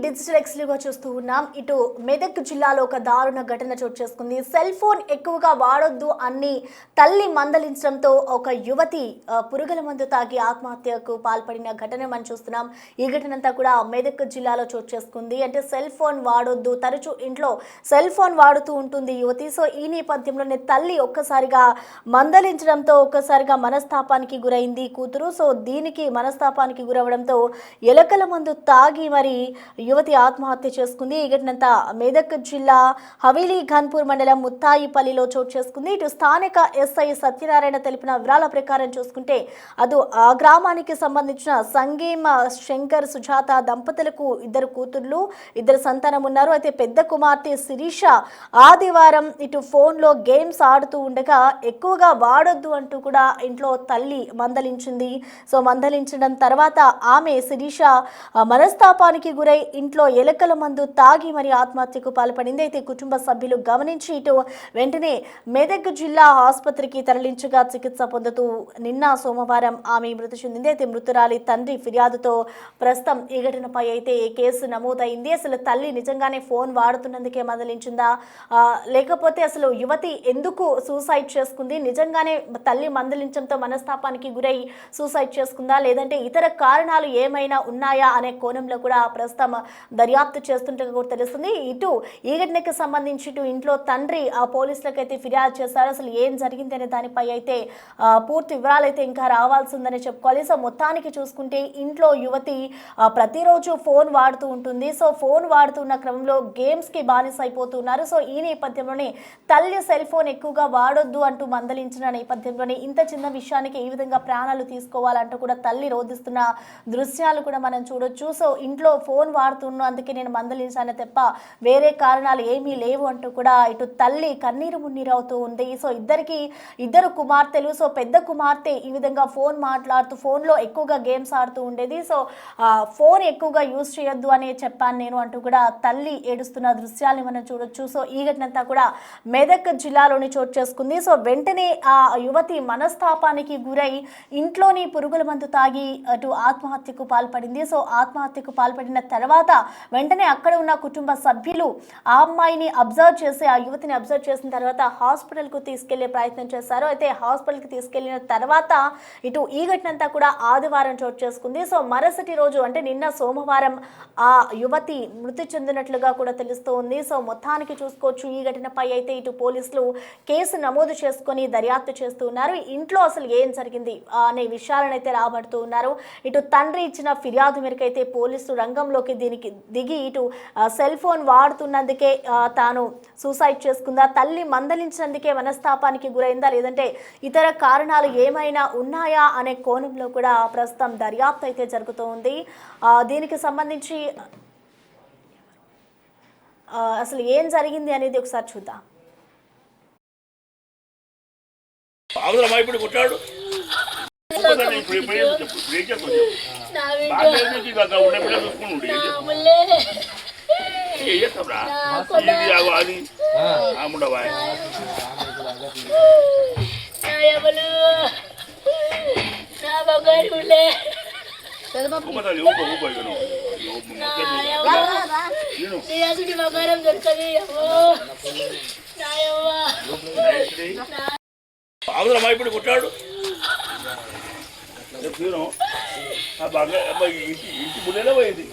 Digital ఎక్స్క్లూజివ్గా చూస్తూ ఉన్నాం. ఇటు మెదక్ జిల్లాలో ఒక దారుణ ఘటన చోటు చేసుకుంది. సెల్ ఫోన్ ఎక్కువగా వాడొద్దు అని తల్లి మందలించడంతో ఒక యువతి పురుగుల మందు తాగి ఆత్మహత్యకు పాల్పడిన ఘటన మనం చూస్తున్నాం. ఈ ఘటన అంతా కూడా మెదక్ జిల్లాలో చోటు చేసుకుంది. అంటే సెల్ ఫోన్ వాడొద్దు, తరచూ ఇంట్లో సెల్ ఫోన్ వాడుతూ ఉంటుంది యువతి. సో ఈ నేపథ్యంలోనే తల్లి ఒక్కసారిగా మందలించడంతో ఒక్కసారిగా మనస్తాపానికి గురైంది కూతురు. సో దీనికి మనస్తాపానికి గురవడంతో ఎలకల మందు తాగి మరి యువతి ఆత్మహత్య చేసుకుంది. ఈ ఘటనంతా మెదక్ జిల్లా హవేలీ ఘన్పూర్ మండలం ముత్తాయిపల్లిలో చోటు చేసుకుంది. ఇటు స్థానిక ఎస్ఐ సత్యనారాయణ తెలిపిన వివరాల ప్రకారం చూసుకుంటే ఆ గ్రామానికి సంబంధించిన సంగీమ శంకర్ సుజాత దంపతులకు ఇద్దరు కూతుర్లు, ఇద్దరు సంతానం ఉన్నారు. అయితే పెద్ద కుమార్తె శిరీష ఆదివారం ఇటు ఫోన్లో గేమ్స్ ఆడుతూ ఉండగా ఎక్కువగా వాడొద్దు అంటూ కూడా ఇంట్లో తల్లి మందలించింది. సో మందలించడం తర్వాత ఆమె శిరీష మనస్తాపానికి గురై ఇంట్లో ఎలకల మందు తాగి మరి ఆత్మహత్యకు పాల్పడింది. అయితే కుటుంబ సభ్యులు గమనించి ఇటు వెంటనే మెదక్ జిల్లా ఆసుపత్రికి తరలించగా చికిత్స పొందుతూ నిన్న సోమవారం ఆమె మృతి చెందింది. అయితే మృతురాలి తండ్రి ఫిర్యాదుతో ప్రస్తుతం ఈ ఘటనపై అయితే కేసు నమోదైంది. అసలు తల్లి నిజంగానే ఫోన్ వాడుతున్నందుకే మందలించిందా, లేకపోతే అసలు యువతి ఎందుకు సూసైడ్ చేసుకుంది, నిజంగానే తల్లి మందలించడంతో మనస్తాపానికి గురై సూసైడ్ చేసుకుందా, లేదంటే ఇతర కారణాలు ఏమైనా ఉన్నాయా అనే కోణంలో కూడా ప్రస్తుతం దర్యాప్తు చేస్తుంటే కూడా తెలుస్తుంది. ఇటు ఈ ఘటనకు సంబంధించి ఇటు ఇంట్లో తండ్రి పోలీసులకు అయితే ఫిర్యాదు చేశారు. అసలు ఏం జరిగింది అనే దానిపై అయితే పూర్తి వివరాలు అయితే ఇంకా రావాల్సి ఉందని చెప్పుకోవాలి. సో మొత్తానికి చూసుకుంటే ఇంట్లో యువతి ప్రతిరోజు ఫోన్ వాడుతూ ఉంటుంది. సో ఫోన్ వాడుతున్న క్రమంలో గేమ్స్కి బానిస అయిపోతున్నారు. సో ఈ నేపథ్యంలోనే తల్లి సెల్ ఫోన్ ఎక్కువగా వాడొద్దు అంటూ మందలించిన నేపథ్యంలోనే ఇంత చిన్న విషయానికి ఈ విధంగా ప్రాణాలు తీసుకోవాలంటూ కూడా తల్లి రోధిస్తున్న దృశ్యాలు కూడా మనం చూడొచ్చు. సో ఇంట్లో ఫోన్ వాడుతున్నా అందుకే నేను మందలించాను తప్ప వేరే కారణాలు ఏమీ లేవు అంటూ కూడా ఇటు తల్లి కన్నీరు మున్నీరు అవుతూ ఉంది. సో ఇద్దరు కుమార్తెలు. సో పెద్ద కుమార్తె ఈ విధంగా ఫోన్ మాట్లాడుతూ ఫోన్లో ఎక్కువగా గేమ్స్ ఆడుతూ ఉండేది. సో ఫోన్ ఎక్కువగా యూజ్ చేయొద్దు అని చెప్పాను నేను అంటూ కూడా తల్లి ఏడుస్తున్న దృశ్యాల్ని మనం చూడొచ్చు. సో ఈ ఘటనంతా కూడా మెదక్ జిల్లాలోని చోటు చేసుకుంది. సో వెంటనే ఆ యువతి మనస్తాపానికి గురై ఇంట్లోని పురుగుల మందు తాగి అటు ఆత్మహత్యకు పాల్పడింది. సో ఆత్మహత్యకు పాల్పడిన తర్వాత వెంటనే అక్కడ ఉన్న కుటుంబ సభ్యులు ఆ అమ్మాయిని ఆ యువతిని అబ్జర్వ్ చేసిన తర్వాత హాస్పిటల్కు తీసుకెళ్లే ప్రయత్నం చేశారు. అయితే హాస్పిటల్కి తీసుకెళ్లిన తర్వాత ఇటు ఈ ఘటన అంతా కూడా ఆదివారం చోటు చేసుకుంది. సో మరుసటి రోజు అంటే నిన్న సోమవారం ఆ యువతి మృతి చెందినట్లుగా కూడా తెలుస్తూ ఉంది. సో మొత్తానికి చూసుకోవచ్చు ఈ ఘటనపై అయితే ఇటు పోలీసులు కేసు నమోదు చేసుకొని దర్యాప్తు చేస్తూ ఉన్నారు. ఇంట్లో అసలు ఏం జరిగింది అనే విషయాలను అయితే రాబడుతూ ఉన్నారు. ఇటు తండ్రి ఇచ్చిన ఫిర్యాదు మేరకు అయితే పోలీసులు రంగంలోకి దీనికి దిగి ఇటు సెల్ ఫోన్ వాడుతున్నందుకే తాను సూసైడ్ చేసుకుందా, తల్లి మందలించినందుకే మనస్తాపానికి గురైందా, లేదంటే ఇతర కారణాలు ఏమైనా ఉన్నాయా అనే కోణంలో కూడా ప్రస్తుతం దర్యాప్తు అయితే జరుగుతూ ఉంది. దీనికి సంబంధించి అసలు ఏం జరిగింది అనేది ఒకసారి చూద్దాం. ఇప్పుడు కొట్టాడు ఇంటి ముందేలా పోయింది.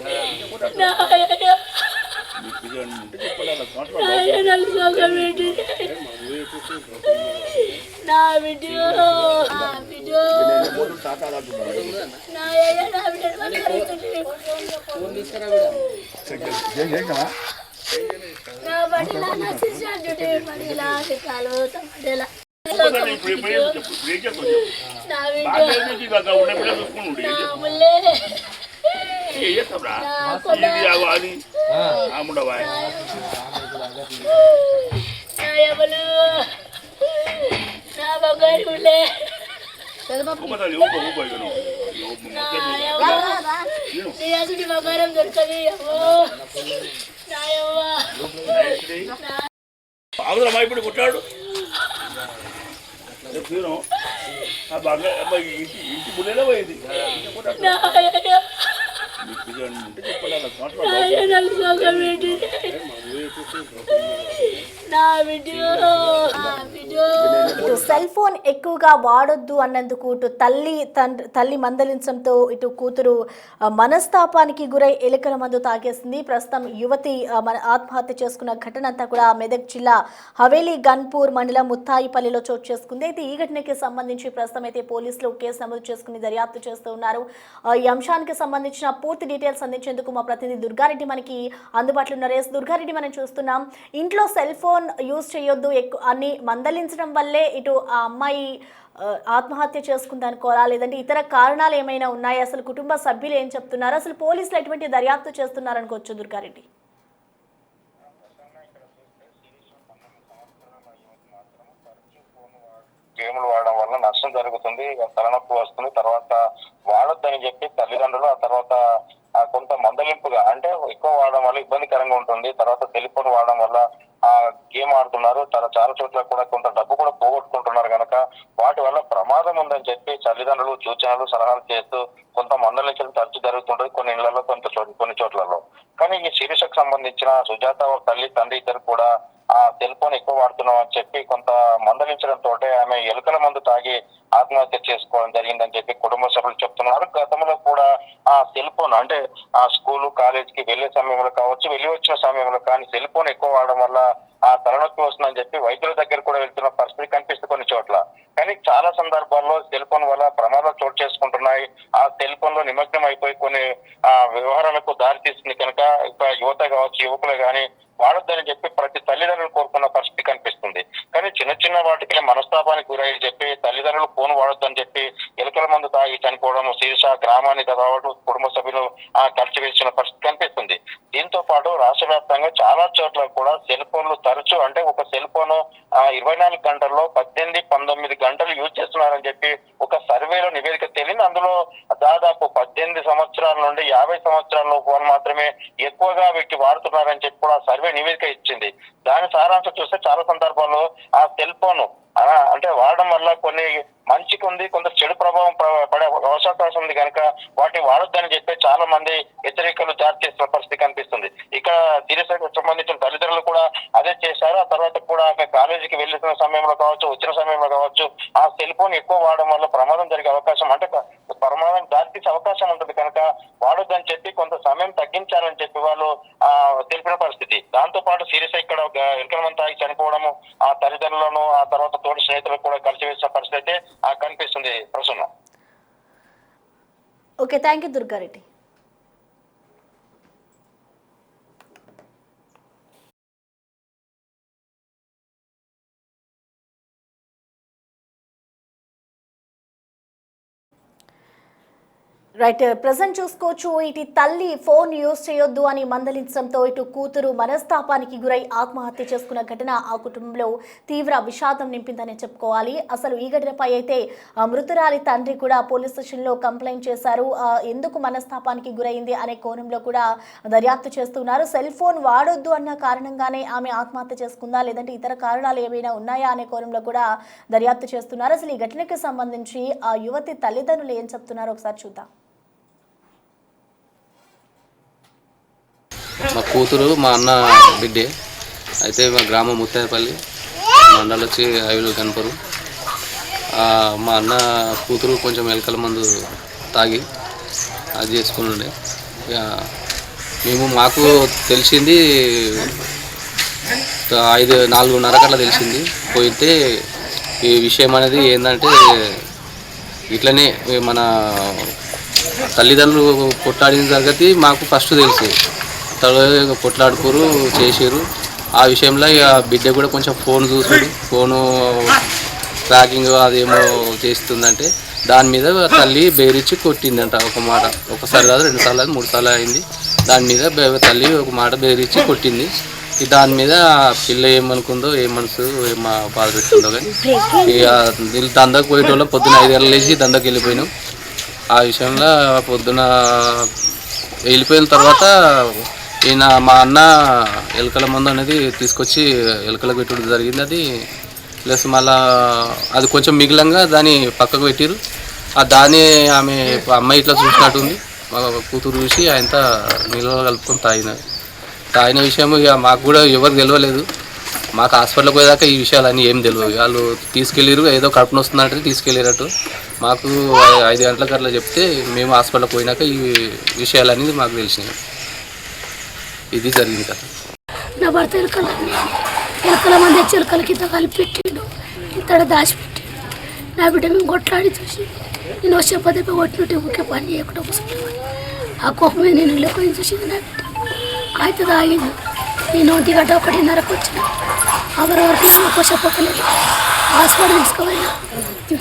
ఇప్పుడు కొట్టాడు ఇంటి ముందేలా పోయింది. ఉంటే చెప్పండి అలా మాట్లాడు. ఇటు సెల్ ఫోన్ ఎక్కువగా వాడొద్దు అన్నందుకు ఇటు తల్లి మందలించడంతో ఇటు కూతురు మనస్తాపానికి గురై ఎలుకల మందు తాగేసింది. ప్రస్తుతం యువతి ఆత్మహత్య చేసుకున్న ఘటన అంతా కూడా మెదక్ జిల్లా హవేలీ గన్పూర్ మండలం ముత్తాయిపల్లిలో చోటు చేసుకుంది. అయితే ఈ ఘటనకి సంబంధించి ప్రస్తుతం అయితే పోలీసులు కేసు నమోదు చేసుకుని దర్యాప్తు చేస్తూ ఉన్నారు. ఈ అంశానికి సంబంధించిన పూర్తి డీటెయిల్స్ అందించేందుకు మా ప్రతినిధి దుర్గారెడ్డి మనకి అందుబాటులో ఉన్నారు. దుర్గారెడ్డి, మనం చూస్తున్నాం ఇంట్లో సెల్ ఫోన్ యూజ్ చేయొద్దు అని మందలించడం వల్లే ఇటు ఆ అమ్మాయి ఆత్మహత్య చేసుకుందనుకోవాలా, లేదంటే ఇతర కారణాలు ఏమైనా ఉన్నాయా? అసలు కుటుంబ సభ్యులు ఏం చెప్తున్నారు? అసలు పోలీసులు ఎటువంటి దర్యాప్తు చేస్తున్నారనుకోవచ్చు దుర్గారెడ్డి? గేములు వాడడం వల్ల నష్టం జరుగుతుంది, తలనొప్పి వస్తుంది. తర్వాత వాడొద్దని చెప్పి తల్లిదండ్రులు ఆ తర్వాత కొంత మందలింపుగా అంటే ఎక్కువ వాడడం వల్ల ఇబ్బందికరంగా ఉంటుంది. తర్వాత టెలిఫోన్ వాడడం వల్ల గేమ్ ఆడుతున్నారు, చాలా చోట్ల కూడా కొంత డబ్బు కూడా పోగొట్టుకుంటున్నారు కనుక వాటి వల్ల ప్రమాదం ఉందని చెప్పి తల్లిదండ్రులు సూచనలు సలహాలు చేస్తూ కొంత మందలించడం తరచు జరుగుతుంటుంది కొన్ని ఇళ్లలో కొన్ని చోట్లలో. కానీ ఈ శిరీషకు సంబంధించిన సుజాత తల్లి తండ్రి ఇద్దరు కూడా ఆ సెల్ ఫోన్ ఎక్కువ వాడుతున్నాం అని చెప్పి కొంత మందలించడంతో ఆమె ఎలుకల మందు తాగి ఆత్మహత్య చేసుకోవడం జరిగిందని చెప్పి కుటుంబ సభ్యులు చెప్తున్నారు. గతంలో కూడా ఆ సెల్ ఫోన్ అంటే ఆ స్కూలు కాలేజీకి వెళ్లే సమయంలో కావచ్చు, వెళ్ళి వచ్చిన సమయంలో కానీ సెల్ ఫోన్ ఎక్కువ వాడడం వల్ల ఆ తలనొప్పి వస్తుందని చెప్పి వైద్యుల దగ్గర కూడా వెళ్తున్న పరిస్థితి కనిపిస్తుంది కొన్ని చోట్ల. కానీ చాలా సందర్భాల్లో సెల్ ఫోన్ వల్ల ప్రమాదాలు చోటు చేసుకుంటున్నాయి. ఆ సెల్ ఫోన్ లో నిమగ్నం అయిపోయి కొన్ని వ్యవహారాలకు దారి తీస్తుంది కనుక యువత కావచ్చు, యువకులే కానీ వాడొద్దని చెప్పి ప్రతి తల్లిదండ్రులు కోరుకున్న పరిస్థితి కనిపిస్తుంది. కానీ చిన్న వాటికి మనస్తాపానికి గురై చెప్పి తల్లిదండ్రులు ఫోన్ వాడొద్దని చెప్పి ఎలుకల మందు తాగి చనిపోవడం శీర్ష గ్రామాన్ని కాబట్టి కుటుంబ సభ్యులు కలిసివేసిన పరిస్థితి కనిపిస్తుంది. దీంతో పాటు రాష్ట్ర వ్యాప్తంగా చాలా చోట్ల కూడా సెల్ ఫోన్లు తరచు అంటే ఒక సెల్ ఫోన్ 24 గంటల్లో 18-19 గంటలు యూజ్ చేస్తున్నారని చెప్పి ఒక సర్వేలో నివేదిక తేలింది. అందులో దాదాపు 18 సంవత్సరాల నుండి 50 సంవత్సరాల లోపు మాత్రమే ఎక్కువగా వీటికి వాడుతున్నారని చెప్పి కూడా సర్వే నివేదిక ఇచ్చింది. దాని సారాంశం చూస్తే చాలా సందర్భాల్లో ఆ సెల్ ఫోన్ అంటే వాడడం వల్ల కొన్ని మంచికి ఉంది, కొంత చెడు ప్రభావం పడే అవకాశం ఉంది కనుక వాటిని వాడొద్దని చెప్పి చాలా మంది హెచ్చరికలు జారీ చేస్తున్న పరిస్థితి కనిపిస్తుంది. ఇక శిరీషకు సంబంధించిన తల్లిదండ్రులు కూడా అదే చేశారు. ఆ తర్వాత కూడా ఆమె కాలేజీకి వెళ్ళిన సమయంలో కావచ్చు, వచ్చిన సమయంలో కావచ్చు ఆ సెల్ ఫోన్ ఎక్కువ వాడడం వల్ల ప్రమాదం జరిగే అవకాశం అంటే ప్రమాదం దారి తీసే అవకాశం ఉంటుంది కనుక వాడొద్దని చెప్పి కొంత సమయం తగ్గించాలని చెప్పి వాళ్ళు తెలిపిన పరిస్థితి. దాంతో పాటు శిరీష ఇక్కడ ఎలుకల మందు తాగి చనిపోవడము ఆ తల్లిదండ్రులను ఆ తర్వాత తోటి స్నేహితులకు కూడా కలిసివేసిన పరిస్థితి అయితే కనిపిస్తుంది. Prasanna. Okay, thank you Durga Reddy. Right, present చూసుకోవచ్చు ఇటు తల్లి ఫోన్ యూజ్ చేయొద్దు అని మందలించడంతో ఇటు కూతురు మనస్తాపానికి గురై ఆత్మహత్య చేసుకున్న ఘటన ఆ కుటుంబంలో తీవ్ర విషాదం నింపిందని చెప్పుకోవాలి. అసలు ఈ ఘటనపై అయితే మృతురాలి తండ్రి కూడా పోలీస్ స్టేషన్లో కంప్లైంట్ చేశారు. ఎందుకు మనస్తాపానికి గురైంది అనే కోణంలో కూడా దర్యాప్తు చేస్తున్నారు. సెల్ ఫోన్ వాడొద్దు అన్న కారణంగానే ఆమె ఆత్మహత్య చేసుకుందా, లేదంటే ఇతర కారణాలు ఏమైనా ఉన్నాయా అనే కోణంలో కూడా దర్యాప్తు చేస్తున్నారు. అసలు ఈ ఘటనకి సంబంధించి ఆ యువతి తల్లిదండ్రులు ఏం చెప్తున్నారో ఒకసారి చూద్దాం. మా కూతురు మా అన్న బిడ్డే అయితే మా గ్రామం ముత్తాయిపల్లి మండలం వచ్చి హవేలీ గన్పూర్. మా అన్న కూతురు కొంచెం ఎలుకల మందు తాగి అది చేసుకుని ఉండే. మాకు తెలిసింది 4:30 కల్లా తెలిసింది. పోయితే ఈ విషయం అనేది ఏంటంటే ఇట్లనే మన తల్లిదండ్రులు కొట్లాడిన సంగతి మాకు ఫస్ట్ తెలుసు. తర్వాత కొట్లాడుకోరు చేసారు. ఆ విషయంలో ఇక బిడ్డ కూడా కొంచెం ఫోన్ చూసాడు. ఫోను ట్రాకింగ్ అదేమో చేస్తుందంటే దాని మీద తల్లి బేరిచ్చి కొట్టిందంట. ఒక మాట ఒకసారి కాదు, 2 సార్లు 3 సార్లు అయింది. దాని మీద తల్లి ఒక మాట బేరిచ్చి కొట్టింది. దాని మీద పిల్ల ఏమనుకుందో ఏ మనసు ఏమో బాధ పెట్టుకుందో కానీ ఇక వీళ్ళు దందాకు పోయేటోళ్ళం. పొద్దున్న 5 గంటలు లేచి దందాకు వెళ్ళిపోయినాం. ఆ విషయంలో పొద్దున వెళ్ళిపోయిన తర్వాత ఈయన మా అన్న ఎలుకల మందు అనేది తీసుకొచ్చి ఎలుకలకు పెట్టడం జరిగింది. అది ప్లస్ మళ్ళా అది కొంచెం మిగిలంగా దాన్ని పక్కకు పెట్టిరు. దాన్ని ఆమె అమ్మాయి ఇట్లా చూసినట్టుంది. మా కూతురు చూసి ఆయనతో నీళ్ళలో కలుపుకొని తాగిన విషయం ఇక మాకు కూడా ఎవరికి తెలియలేదు. మాకు హాస్పిటల్కి పోయేదాకా ఈ విషయాలన్నీ ఏం తెలియదు. వాళ్ళు తీసుకెళ్ళారు, ఏదో కడుపున వస్తుందంటే తీసుకెళ్ళినట్టు. మాకు 5 గంటలకు అట్లా చెప్తే మేము హాస్పిటల్కి పోయినాక ఈ విషయాలన్నీ మాకు తెలిసినాయి. ఇది జరిగింది కదా. నా భర్త ఎలకల మంది చిలకల కింద కలిపి పెట్టిండు, ఇంతడ దాచిపెట్టిండు. నా బిడ్డ మేము కొట్లాడి చూసి నేను వచ్చే పదవి కొట్టినట్టు ఊరికే పని చేయకుండా కూర్చుంటాను. ఆ కోపం మీద నేను ఇళ్ళకొని చూసింది నా బిడ్డ. అయితే తాగింది. నేను 1 గంట 1:30కు వచ్చిన. ఎవరెవరికి ఎక్కువ చెప్పలేదు. హాస్పిటల్ తీసుకుపోయినా.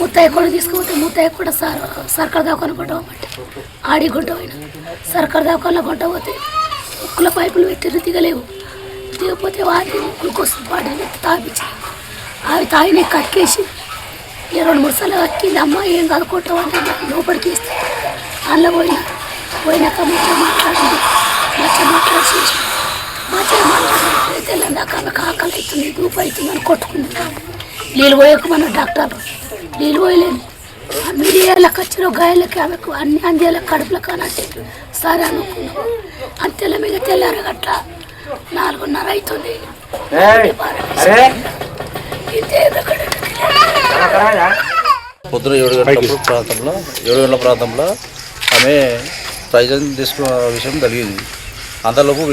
ముత్తయ్య కూడా తీసుకుపోతే ముత్తయ్య కూడా సర్కార్ దాకాను కొట్టమంటే ఆడి గుంట పోయినా. సర్కార్ దాకాలో కొంట పోతే ముక్కుల పైపులు పెట్టిన దిగలేవు. దిగపోతే వాటి గ్లూకోస్ బాటిల్ తాపించి అవి తాగిన కక్కేసి 2-3 సార్లు కక్కింది. అమ్మ ఏం కలుకుంటావు అంటే లోపలికి వేస్తే అందులో పోయినాక మాట్లాడింది. మాట్లాడి తెల్లందాక ఆమెకు ఆకలి అవుతుంది, దూపు అవుతుంది అని కొట్టుకుంది. నీళ్ళు పోయకు మన డాక్టర్లు నీళ్ళు పోయలేను. ఆ మీడియాలకు వచ్చిన గాయాలకి ఆమెకు అన్ని అందేళ్ళ కడుపులో కానంటే సరే అనుకున్నాం. అంతేలా మీద తెల్లారగట్ల 4:30 అవుతుంది. పొద్దున 7 గంటల ప్రాంతంలో ఆమె ప్రయోజనం తీసుకున్న విషయం జరిగింది. అంతలోపు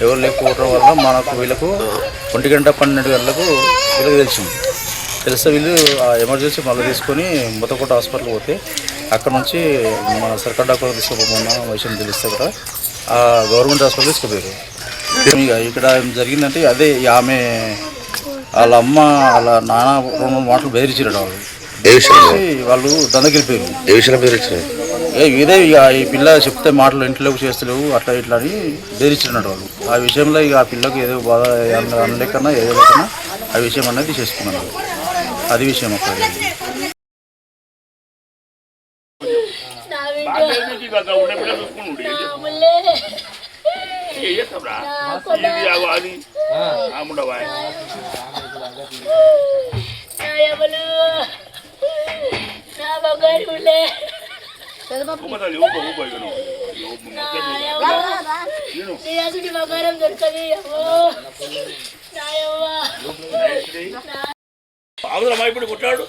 ఎవరు లేకపోవడం వల్ల మనకు వీళ్ళకు 1 గంట 12 గంటలకు వీళ్ళకి తెలిస్తే వీళ్ళు ఆ ఎమర్జెన్సీ మళ్ళీ తీసుకొని మొత్తకోట హాస్పిటల్కి పోతే అక్కడ నుంచి మన సర్కార్ డాక్టర్ తీసుకుపోమన్న విషయం తెలిస్తే కూడా ఆ గవర్నమెంట్ హాస్పిటల్ తీసుకుపోయారు. ఇక్కడ ఏం జరిగిందంటే అదే ఆమె వాళ్ళ అమ్మ వాళ్ళ నాన్న 2 మాటలు బెదిరించారు. వాళ్ళు దందకెళ్ళిపోయారు. ఇదే ఇక ఈ పిల్ల చెప్తే మాటలు ఇంట్లోకి చేస్తలేవు అట్లా ఇట్లా అని బెదిరించినట్టు వాళ్ళు. ఆ విషయంలో ఇక ఆ పిల్లకి ఏదో బాధ అనలేకన్నా ఏదో లేకన్నా ఆ విషయం అనేది చేసుకున్నారు. అది విషయం అక్కడ. ఇప్పుడు కొట్టాడు.